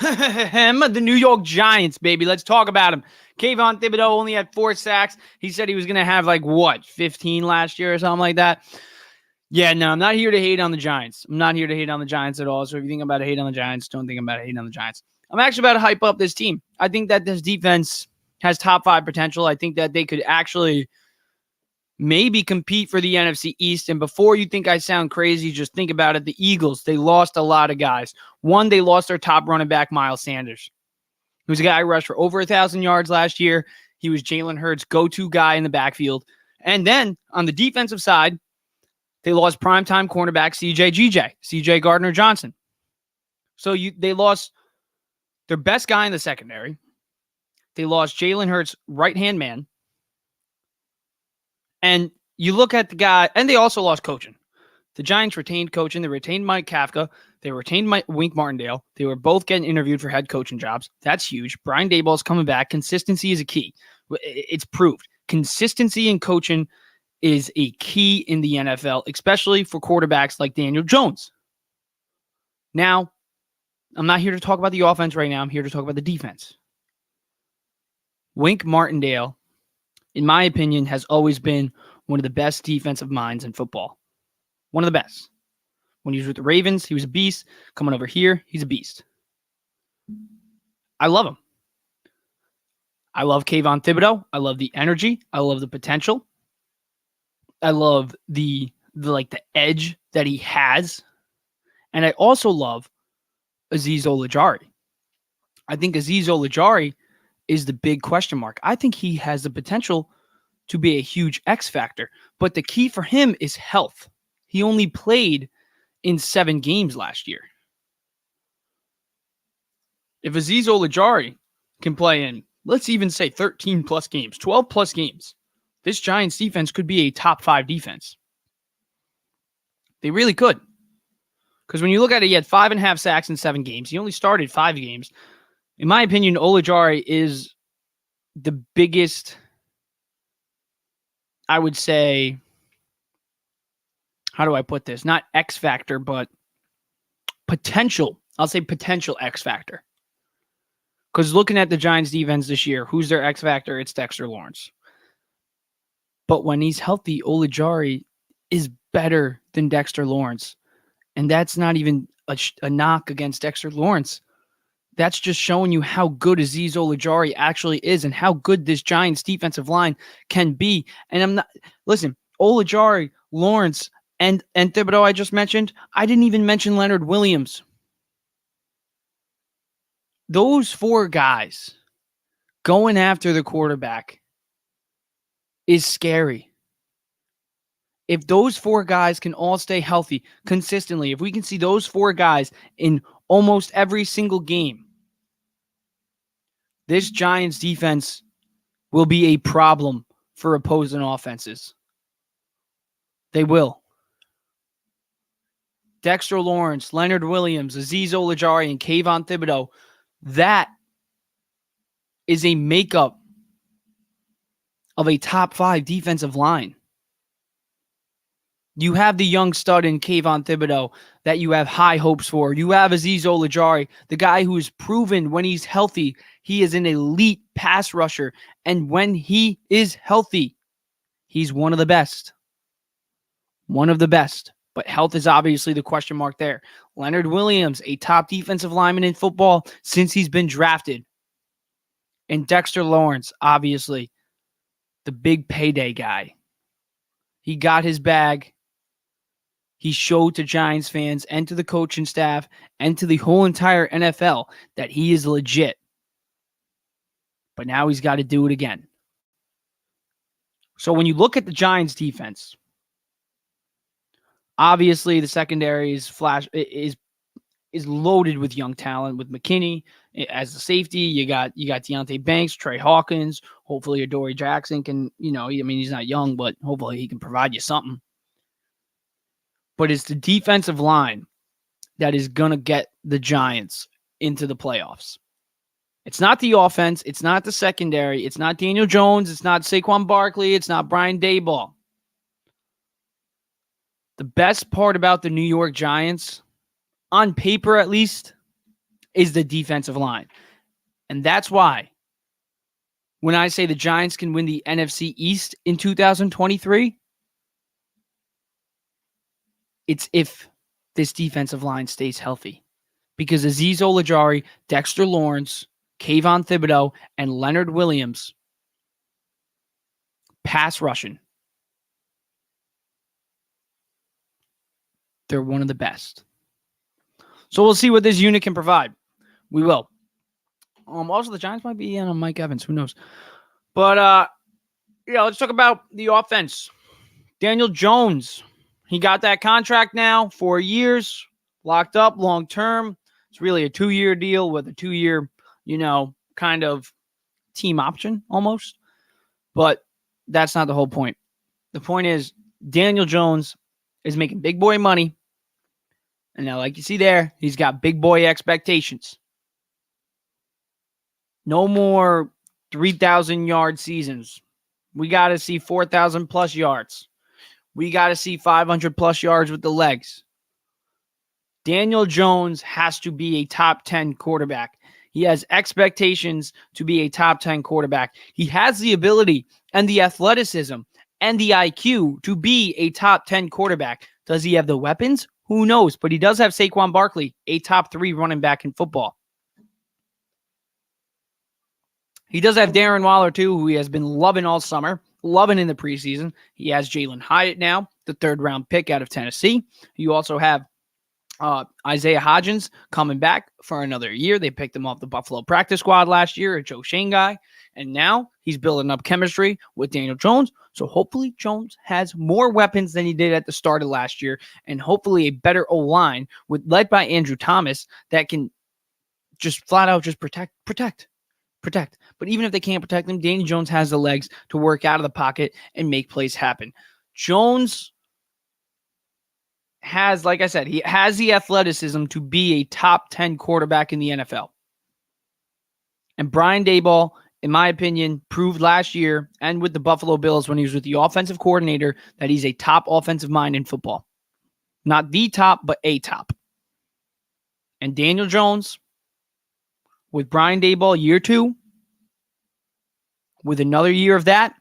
Speaker 1: The New York Giants, baby. Let's talk about him. Kayvon Thibodeau only had 4 sacks. He said he was going to have 15 last year or something like that. Yeah, no, I'm not here to hate on the Giants. I'm not here to hate on the Giants at all. So if you think about a hate on the Giants, don't think about a hate on the Giants. I'm actually about to hype up this team. I think that this defense has top 5 potential. I think that they could actually maybe compete for the NFC East. And before you think I sound crazy, just think about it. The Eagles, they lost a lot of guys. One, they lost their top running back, Miles Sanders, who's a guy who rushed for over 1,000 yards last year. He was Jalen Hurts' go-to guy in the backfield. And then on the defensive side, they lost primetime cornerback CJ Gardner-Johnson. So they lost their best guy in the secondary. They lost Jalen Hurts' right-hand man. And you look at the guy, and they also lost coaching. The Giants retained coaching. They retained Mike Kafka. They retained Wink Martindale. They were both getting interviewed for head coaching jobs. That's huge. Brian Daboll's coming back. Consistency is a key. It's proved. Consistency in coaching is a key in the NFL, especially for quarterbacks like Daniel Jones. Now, I'm not here to talk about the offense right now. I'm here to talk about the defense. Wink Martindale, in my opinion, has always been one of the best defensive minds in football. One of the best. When he was with the Ravens, he was a beast. Coming over here, he's a beast. I love him. I love Kayvon Thibodeau. I love the energy. I love the potential. I love the edge that he has. And I also love Azeez Ojulari. I think Azeez Ojulari is the big question mark. I think he has the potential to be a huge X factor. But the key for him is health. He only played in 7 games last year. If Azeez Ojulari can play in, let's even say 13 plus games, 12 plus games, this Giants defense could be a top 5 defense. They really could. Because when you look at it, he had 5.5 sacks in 7 games. He only started 5 games. In my opinion, Ojulari is the biggest, I would say, how do I put this? Not X factor, but potential. I'll say potential X factor. Because looking at the Giants defense this year, who's their X factor? It's Dexter Lawrence. But when he's healthy, Ojulari is better than Dexter Lawrence. And that's not even a knock against Dexter Lawrence. That's just showing you how good Azeez Ojulari actually is and how good this Giants defensive line can be. And listen, Ojulari, Lawrence, and Thibodeau I just mentioned. I didn't even mention Leonard Williams. Those 4 guys going after the quarterback is scary. If those 4 guys can all stay healthy consistently, if we can see those 4 guys in almost every single game, this Giants defense will be a problem for opposing offenses. They will. Dexter Lawrence, Leonard Williams, Azeez Ojulari, and Kayvon Thibodeau, that is a makeup of a top 5 defensive line. You have the young stud in Kayvon Thibodeau that you have high hopes for. You have Azeez Ojulari, the guy who is proven when he's healthy, he is an elite pass rusher. And when he is healthy, he's one of the best. One of the best. But health is obviously the question mark there. Leonard Williams, a top defensive lineman in football since he's been drafted. And Dexter Lawrence, obviously, the big payday guy. He got his bag. He showed to Giants fans and to the coaching staff and to the whole entire NFL that he is legit. But now he's got to do it again. So when you look at the Giants defense, obviously the secondary is loaded with young talent with McKinney as the safety. You got Deontay Banks, Trey Hawkins. Hopefully Adoree Jackson can, he's not young, but hopefully he can provide you something. But it's the defensive line that is going to get the Giants into the playoffs. It's not the offense. It's not the secondary. It's not Daniel Jones. It's not Saquon Barkley. It's not Brian Daboll. The best part about the New York Giants, on paper at least, is the defensive line. And that's why when I say the Giants can win the NFC East in 2023, it's if this defensive line stays healthy. Because Azeez Ojulari, Dexter Lawrence, Kayvon Thibodeau, and Leonard Williams pass rushing. They're one of the best. So we'll see what this unit can provide. We will. Also, the Giants might be in on Mike Evans. Who knows? But, let's talk about the offense. Daniel Jones. He got that contract now, 4 years, locked up long term. It's really a 2-year deal with a 2-year, kind of team option almost. But that's not the whole point. The point is Daniel Jones is making big boy money. And now, like you see there, he's got big boy expectations. No more 3,000-yard seasons. We got to see 4,000-plus yards. We got to see 500-plus yards with the legs. Daniel Jones has to be a top 10 quarterback. He has expectations to be a top 10 quarterback. He has the ability and the athleticism and the IQ to be a top 10 quarterback. Does he have the weapons? Who knows? But he does have Saquon Barkley, a top 3 running back in football. He does have Darren Waller, too, who he has been loving all summer, loving in the preseason. He has Jalen Hyatt now, the 3rd-round pick out of Tennessee. You also have Isaiah Hodgins coming back for another year. They picked him off the Buffalo practice squad last year, a Joe Shane guy. And now he's building up chemistry with Daniel Jones. So hopefully Jones has more weapons than he did at the start of last year. And hopefully a better O-line led by Andrew Thomas that can just flat out just protect. But even if they can't protect him, Daniel Jones has the legs to work out of the pocket and make plays happen. Jones has, like I said, he has the athleticism to be a top 10 quarterback in the NFL. And Brian Daboll, in my opinion, proved last year and with the Buffalo Bills when he was with the offensive coordinator that he's a top offensive mind in football. Not the top, but a top. And Daniel Jones, with Brian Daboll year 2, with another year of that,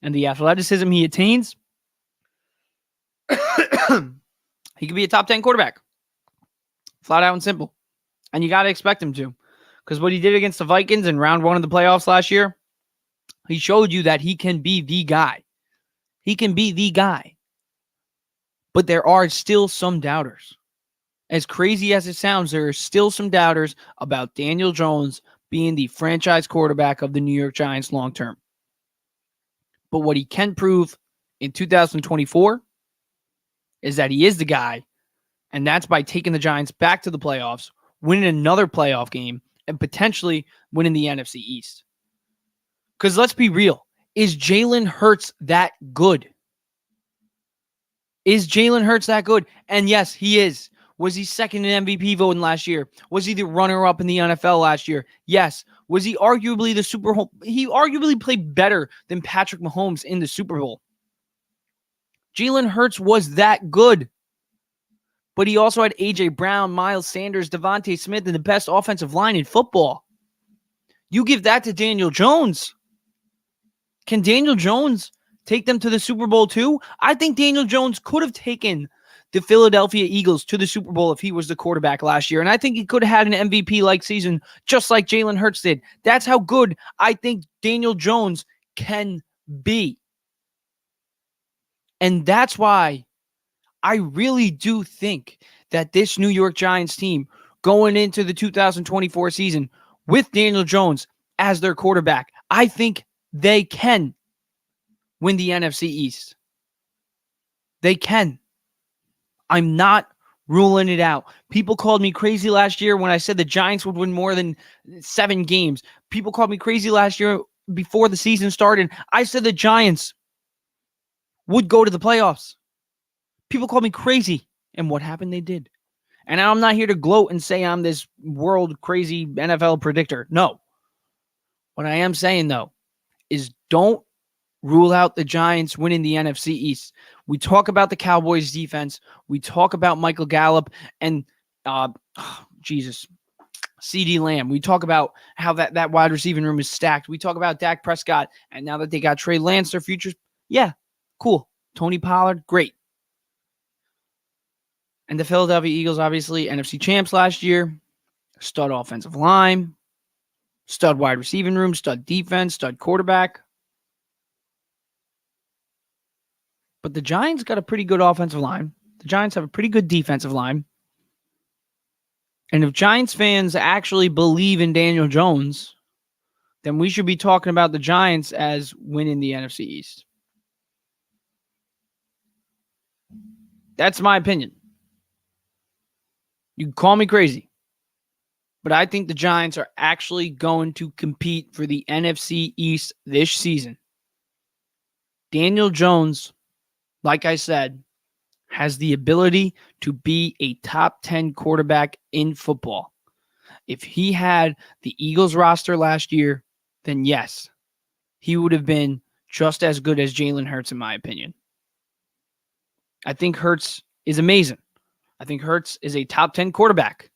Speaker 1: and the athleticism he attains, he could be a top 10 quarterback. Flat out and simple. And you got to expect him to. Because what he did against the Vikings in round 1 of the playoffs last year, he showed you that he can be the guy. He can be the guy. But there are still some doubters. As crazy as it sounds, there are still some doubters about Daniel Jones being the franchise quarterback of the New York Giants long term. But what he can prove in 2024 is that he is the guy, and that's by taking the Giants back to the playoffs, winning another playoff game, and potentially winning the NFC East. Because let's be real, is Jalen Hurts that good? Is Jalen Hurts that good? And yes, he is. Was he second in MVP voting last year? Was he the runner-up in the NFL last year? Yes. Was he arguably the Super Bowl? He arguably played better than Patrick Mahomes in the Super Bowl. Jalen Hurts was that good. But he also had A.J. Brown, Miles Sanders, Devontae Smith, and the best offensive line in football. You give that to Daniel Jones. Can Daniel Jones take them to the Super Bowl too? I think Daniel Jones could have taken the Philadelphia Eagles to the Super Bowl if he was the quarterback last year. And I think he could have had an MVP-like season just like Jalen Hurts did. That's how good I think Daniel Jones can be. And that's why I really do think that this New York Giants team going into the 2024 season with Daniel Jones as their quarterback, I think they can win the NFC East. They can. I'm not ruling it out. People called me crazy last year when I said the Giants would win more than 7 games. People called me crazy last year before the season started. I said the Giants would go to the playoffs. People called me crazy. And what happened? They did. And I'm not here to gloat and say I'm this world crazy NFL predictor. No. What I am saying, though, is don't rule out the Giants winning the NFC East. We talk about the Cowboys defense. We talk about Michael Gallup. And Jesus, CeeDee Lamb. We talk about how that wide receiving room is stacked. We talk about Dak Prescott, and now that they got Trey Lance, their futures, yeah, cool. Tony Pollard, great. And the Philadelphia Eagles, obviously, NFC champs last year, stud offensive line, stud wide receiving room, stud defense, stud quarterback. But the Giants got a pretty good offensive line. The Giants have a pretty good defensive line. And if Giants fans actually believe in Daniel Jones, then we should be talking about the Giants as winning the NFC East. That's my opinion. You can call me crazy, but I think the Giants are actually going to compete for the NFC East this season. Daniel Jones, like I said, has the ability to be a top 10 quarterback in football. If he had the Eagles roster last year, then yes, he would have been just as good as Jalen Hurts, in my opinion. I think Hurts is amazing. I think Hurts is a top 10 quarterback.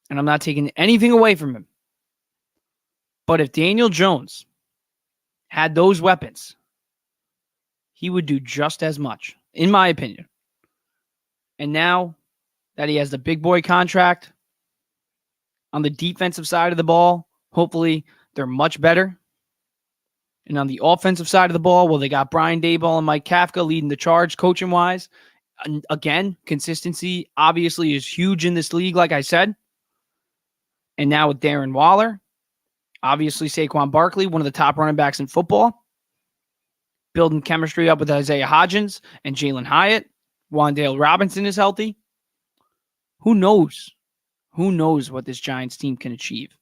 Speaker 1: And I'm not taking anything away from him. But if Daniel Jones had those weapons, he would do just as much, in my opinion. And now that he has the big boy contract on the defensive side of the ball, hopefully they're much better. And on the offensive side of the ball, well, they got Brian Daboll and Mike Kafka leading the charge coaching-wise. And again, consistency obviously is huge in this league, like I said. And now with Darren Waller, obviously Saquon Barkley, one of the top running backs in football, building chemistry up with Isaiah Hodgins and Jalen Hyatt. Wan'Dale Robinson is healthy. Who knows? Who knows what this Giants team can achieve?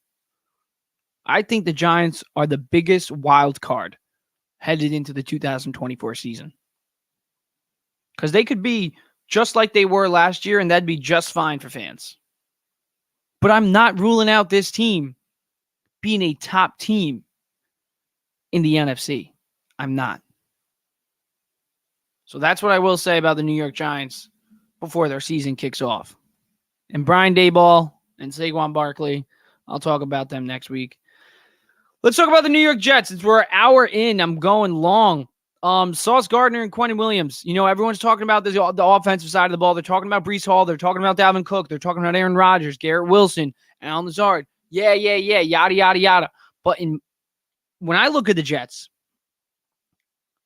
Speaker 1: I think the Giants are the biggest wild card headed into the 2024 season. Because they could be just like they were last year, and that'd be just fine for fans. But I'm not ruling out this team being a top team in the NFC. I'm not. So that's what I will say about the New York Giants before their season kicks off. And Brian Daboll and Saquon Barkley, I'll talk about them next week. Let's talk about the New York Jets. Since we're an hour in, I'm going long. Sauce Gardner and Quentin Williams. You know, everyone's talking about the offensive side of the ball. They're talking about Breece Hall. They're talking about Dalvin Cook. They're talking about Aaron Rodgers, Garrett Wilson, Allen Lazard. Yeah, yada, yada, yada. But when I look at the Jets,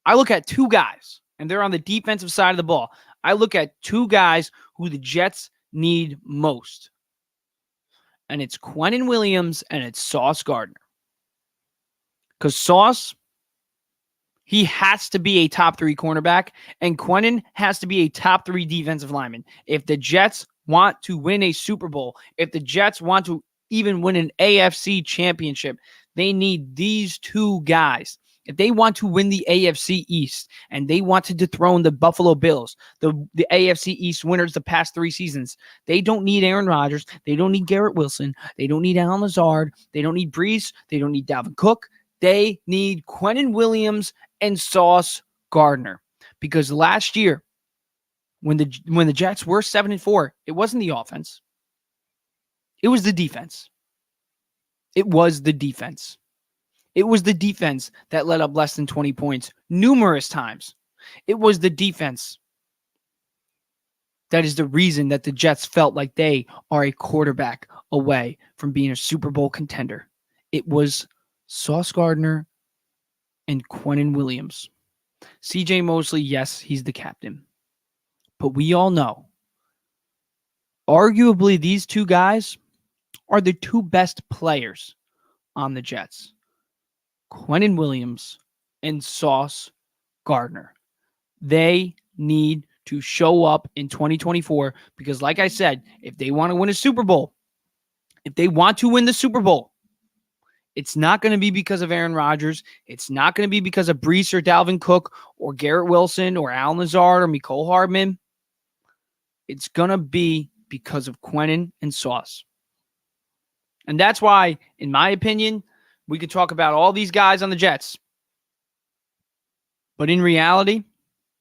Speaker 1: I look at two guys, and they're on the defensive side of the ball. I look at two guys who the Jets need most. And it's Quentin Williams and it's Sauce Gardner. Because Sauce, he has to be a top 3 cornerback, and Quentin has to be a top 3 defensive lineman. If the Jets want to win a Super Bowl, if the Jets want to even win an AFC championship, they need these two guys. If they want to win the AFC East and they want to dethrone the Buffalo Bills, the AFC East winners the past 3 seasons, they don't need Aaron Rodgers. They don't need Garrett Wilson. They don't need Allen Lazard. They don't need Breece. They don't need Dalvin Cook. They need Quentin Williams and Sauce Gardner. Because last year, when the Jets were 7-4, it wasn't the offense. It was the defense. It was the defense. It was the defense that let up less than 20 points numerous times. It was the defense that is the reason that the Jets felt like they are a quarterback away from being a Super Bowl contender. It was Sauce Gardner and Quentin Williams. CJ Mosley, yes, he's the captain. But we all know, arguably these two guys are the two best players on the Jets. Quentin Williams and Sauce Gardner. They need to show up in 2024 because, like I said, if they want to win a Super Bowl, if they want to win the Super Bowl, it's not going to be because of Aaron Rodgers. It's not going to be because of Breece or Dalvin Cook or Garrett Wilson or Allen Lazard or Mecole Hardman. It's going to be because of Quentin and Sauce. And that's why, in my opinion, we could talk about all these guys on the Jets. But in reality,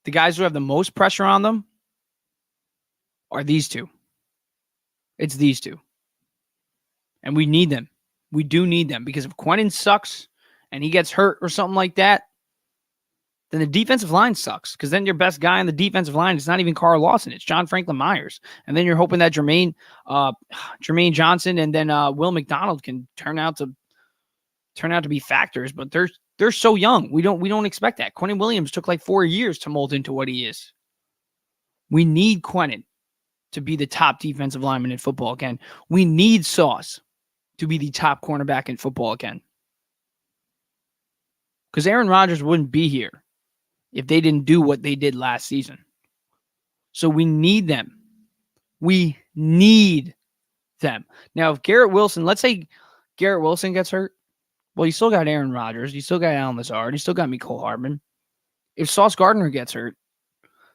Speaker 1: the guys who have the most pressure on them are these two. It's these two. And we need them. We do need them because if Quinnen sucks and he gets hurt or something like that, then the defensive line sucks because then your best guy on the defensive line is not even Carl Lawson. It's John Franklin Myers. And then you're hoping that Jermaine Johnson and then Will McDonald can turn out to be factors, but they're so young. We don't expect that. Quinnen Williams took like 4 years to mold into what he is. We need Quinnen to be the top defensive lineman in football again. We need Sauce to be the top cornerback in football again. Because Aaron Rodgers wouldn't be here if they didn't do what they did last season. So we need them. We need them. Now, if Garrett Wilson, let's say Garrett Wilson gets hurt, well, you still got Aaron Rodgers. You still got Allen Lazard. You still got Mecole Hardman. If Sauce Gardner gets hurt,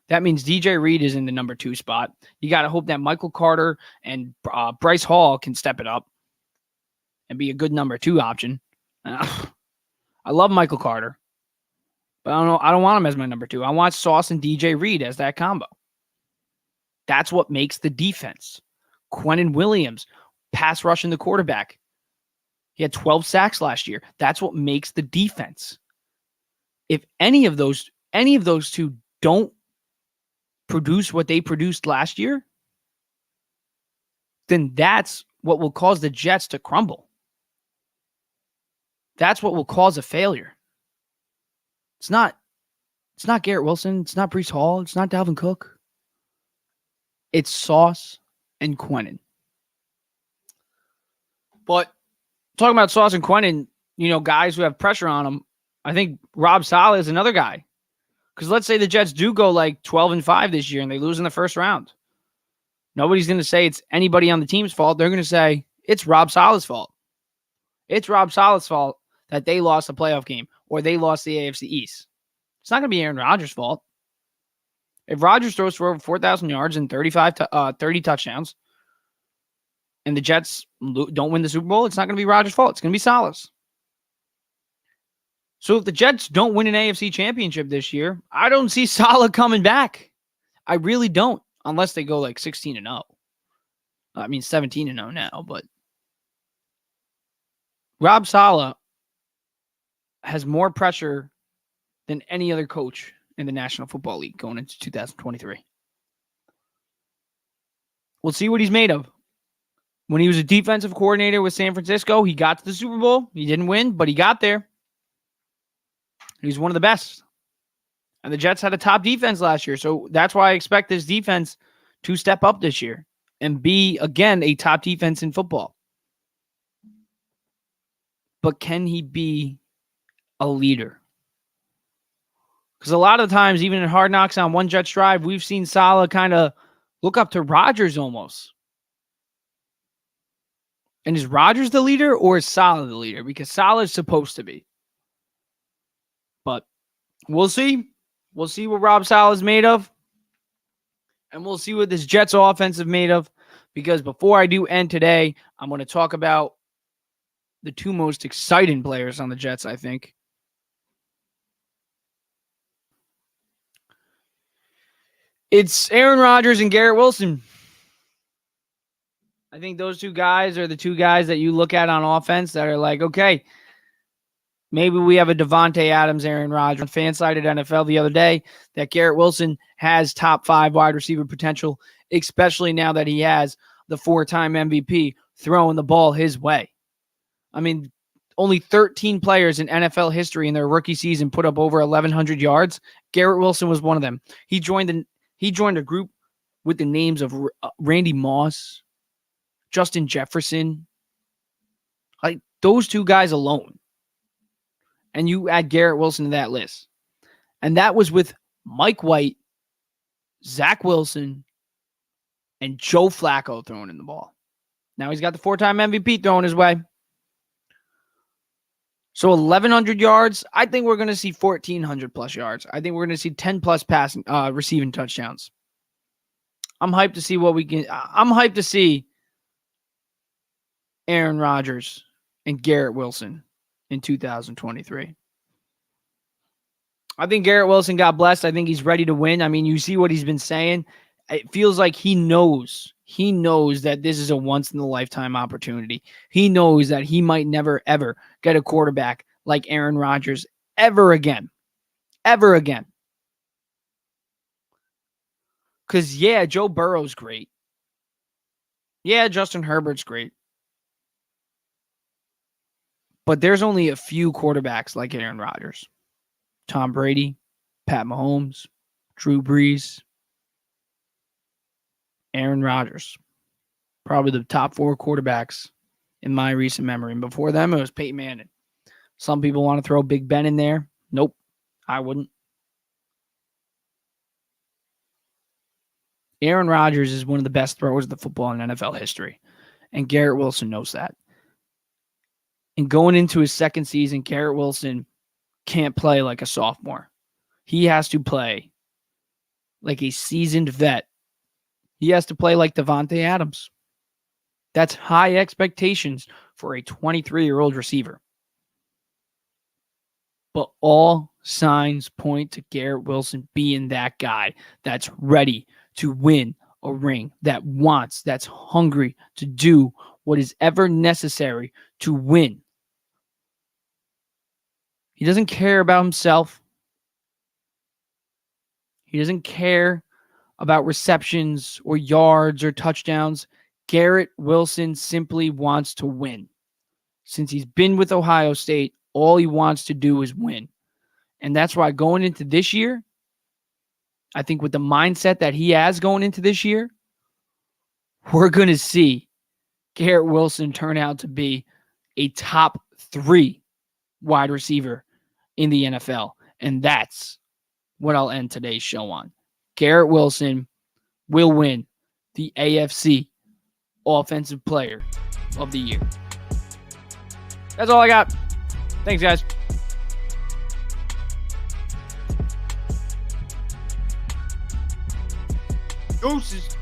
Speaker 1: that means DJ Reed is in the number 2 spot. You got to hope that Michael Carter and Bryce Hall can step it up and be a good number 2 option. I love Michael Carter, but I don't want him as my number 2. I want Sauce and DJ Reed as that combo. That's what makes the defense. Quinnen Williams, pass rushing the quarterback. He had 12 sacks last year. That's what makes the defense. If any of those two don't produce what they produced last year, then that's what will cause the Jets to crumble. That's what will cause a failure. It's not Garrett Wilson. It's not Breece Hall. It's not Dalvin Cook. It's Sauce and Quinnen. But talking about Sauce and Quinnen, guys who have pressure on them, I think Rob Saleh is another guy. Because let's say the Jets do go like 12-5 this year and they lose in the first round. Nobody's going to say it's anybody on the team's fault. They're going to say it's Rob Saleh's fault. It's Rob Saleh's fault that they lost a playoff game or they lost the AFC East. It's not going to be Aaron Rodgers' fault. If Rodgers throws for over 4,000 yards and 30 touchdowns and the Jets don't win the Super Bowl, it's not going to be Rodgers' fault. It's going to be Saleh's. So if the Jets don't win an AFC championship this year, I don't see Saleh coming back. I really don't, unless they go like 16-0. I mean, 17-0 now, but Rob Saleh has more pressure than any other coach in the National Football League going into 2023. We'll see what he's made of. When he was a defensive coordinator with San Francisco, he got to the Super Bowl. He didn't win, but he got there. He's one of the best. And the Jets had a top defense last year. So that's why I expect this defense to step up this year and be, again, a top defense in football. But can he be a leader? Because a lot of times, even in Hard Knocks on One Jets Drive, we've seen Saleh kind of look up to Rodgers almost. And is Rodgers the leader or is Saleh the leader? Because Saleh is supposed to be. But we'll see. We'll see what Rob Saleh is made of. And we'll see what this Jets offense is made of. Because before I do end today, I'm going to talk about the 2 most exciting players on the Jets, I think. It's Aaron Rodgers and Garrett Wilson. I think those 2 guys are the 2 guys that you look at on offense that are like, okay, maybe we have a Devontae Adams, Aaron Rodgers. On Fansided NFL the other day that Garrett Wilson has top 5 wide receiver potential, especially now that he has the 4-time MVP throwing the ball his way. I mean, only 13 players in NFL history in their rookie season put up over 1,100 yards. Garrett Wilson was one of them. He joined a group with the names of Randy Moss, Justin Jefferson. Like those 2 guys alone. And you add Garrett Wilson to that list. And that was with Mike White, Zach Wilson, and Joe Flacco throwing in the ball. Now he's got the 4-time MVP thrown his way. So 1,100 yards, I think we're going to see 1,400 plus yards. I think we're going to see 10 plus passing, receiving touchdowns. I'm hyped to see what we can. I'm hyped to see Aaron Rodgers and Garrett Wilson in 2023. I think Garrett Wilson got blessed. I think he's ready to win. I mean, you see what he's been saying. It feels like he knows He knows that this is a once-in-a-lifetime opportunity. He knows that he might never, ever get a quarterback like Aaron Rodgers ever again. Ever again. Because, yeah, Joe Burrow's great. Yeah, Justin Herbert's great. But there's only a few quarterbacks like Aaron Rodgers. Tom Brady, Pat Mahomes, Drew Brees, Aaron Rodgers. Probably the top 4 quarterbacks in my recent memory. And before them, it was Peyton Manning. Some people want to throw Big Ben in there. Nope, I wouldn't. Aaron Rodgers is one of the best throwers of the football in NFL history. And Garrett Wilson knows that. And going into his second season, Garrett Wilson can't play like a sophomore. He has to play like a seasoned vet. He has to play like Devontae Adams. That's high expectations for a 23-year-old receiver. But all signs point to Garrett Wilson being that guy that's ready to win a ring, that's hungry to do what is ever necessary to win. He doesn't care about himself. He doesn't care about receptions or yards or touchdowns. Garrett Wilson simply wants to win. Since he's been with Ohio State, all he wants to do is win. And that's why going into this year, I think with the mindset that he has going into this year, we're going to see Garrett Wilson turn out to be a top 3 wide receiver in the NFL. And that's what I'll end today's show on. Garrett Wilson will win the AFC Offensive Player of the Year. That's all I got. Thanks, guys. Deuces.